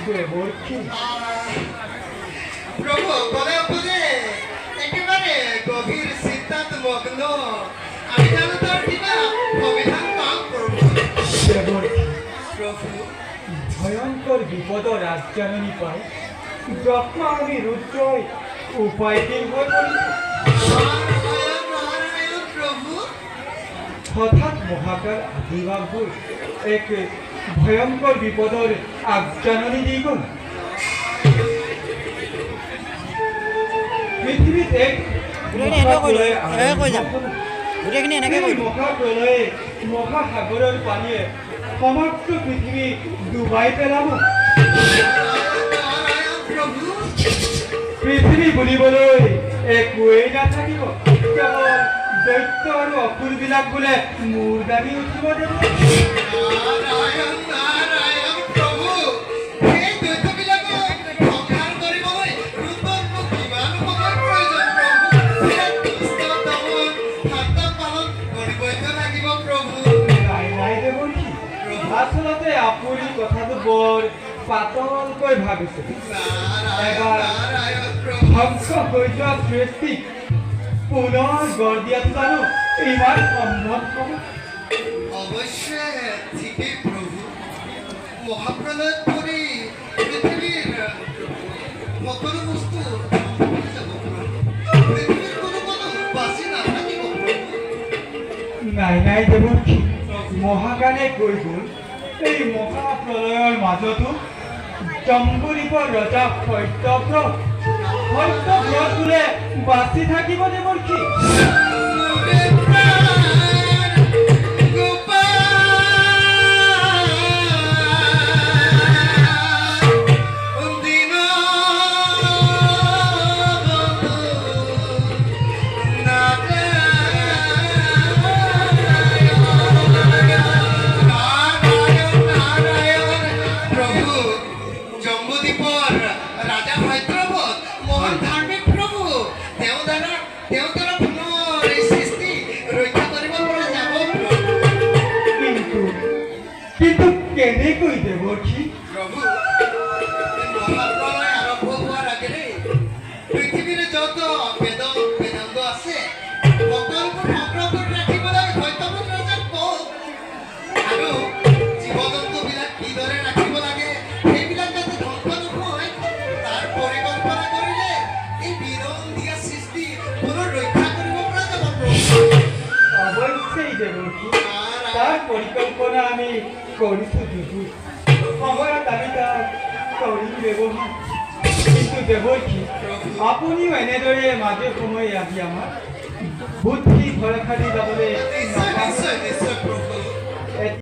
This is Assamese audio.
দেৱকী প্ৰভু গলে বুঝে একেবাৰে গভীৰ চিন্তাত মগ্ন আমি জানো তাৰ কিবা অভিধান কাম কৰব দেৱকী প্ৰভু ভয়ঙ্কৰ বিপদৰ ৰাজজননী পাই ব্ৰহ্মা আমি ৰুদ্ৰই উপায়হীন হৈ পৰিছো নাৰায়ণ নাৰায়ণ প্ৰভু হঠাৎ মহাকাল আবিৰ্ভাৱ হৈ এক ভয়ঙ্কৰ বিপদৰ আগজাননী দি গ'ল পৃথিৱীত এক মহাপ্ৰলয়ে মহাসাগৰৰ পানীয়ে সমগ্ৰ পৃথিৱী ডুবাই পেলাব নাৰায়ণ প্ৰভু পৃথিৱী বুলিবলৈ একোৱেই নাথাকিব কেৱল দৈত্য আৰু অসুৰবিলাক বোলে মূৰ দাঙি উঠিব দেৱ নাৰায়ণ নাৰায়ণ প্ৰভু এই দৈত্যবিলাকক সংহাৰ কৰিবলৈ ৰুদ্ৰৰ মোক কিমান সময়ৰ প্ৰয়োজন প্ৰভু এই দুষ্ট দমন শান্ত পালন কৰিবইতো লাগিব প্ৰভু নাই নাই দেৱকী আচলতে আপুনি কথাটো বৰ পাতলকৈ ভাবিছে নাৰায়ণ নাৰায়ণ প্ৰভু ধ্বংস হৈ যোৱা সৃষ্টিক পুনৰ গঢ় দিয়াটো জানো ইমান সম্ভৱ হ'ব অবশ্যই ঠিকই প্রভু মহাপ্রলয় পরে পৃথিবীর সকল বস্তু ধ্বংস হয়ে যাব প্রভু পৃথিবীর কোনো বাসি না থাকিব প্রভু নাই নাই দেৱকী মহাকালে কৈ গ'ল এই মহাপ্ৰলয়ৰ মাজতো জম্বুদ্বীপৰ ৰজা সত্যব্ৰত বোলে বাচি থাকিব দেৱকী কিন্তু কেনেকৈ দেৱকী প্ৰভু মহাপ্ৰলয় আৰম্ভ হওয়াৰ আগে পৃথিবীৰ যত বেদান্ত আছে সকলবোৰ সংগ্ৰহ কৰি ৰাখিবলৈ সত্যব্ৰত ৰজাৰ কল আৰু জীৱ জন্তুবিলাক কিদৰে ৰাখিব লাগে সেইবিলাক যাতে ধ্বংস নহয় তাৰ পৰিকল্পনা কৰিলে এই বিৰল দিয়া সৃষ্টি পুনৰ ৰক্ষা কৰিব পৰা যাব প্ৰভু অৱশ্যেই দেৱকী তাৰ পৰিকল্পনা আমি কৰিছোঁ যদিও সময়ত আমি তাক কৰিম ব্যৱহাৰ কিন্তু দেৱকী আপুনিও এনেদৰে মাজে সময়ে আহি আমাক বুদ্ধি ভৰসা দি যাবলৈ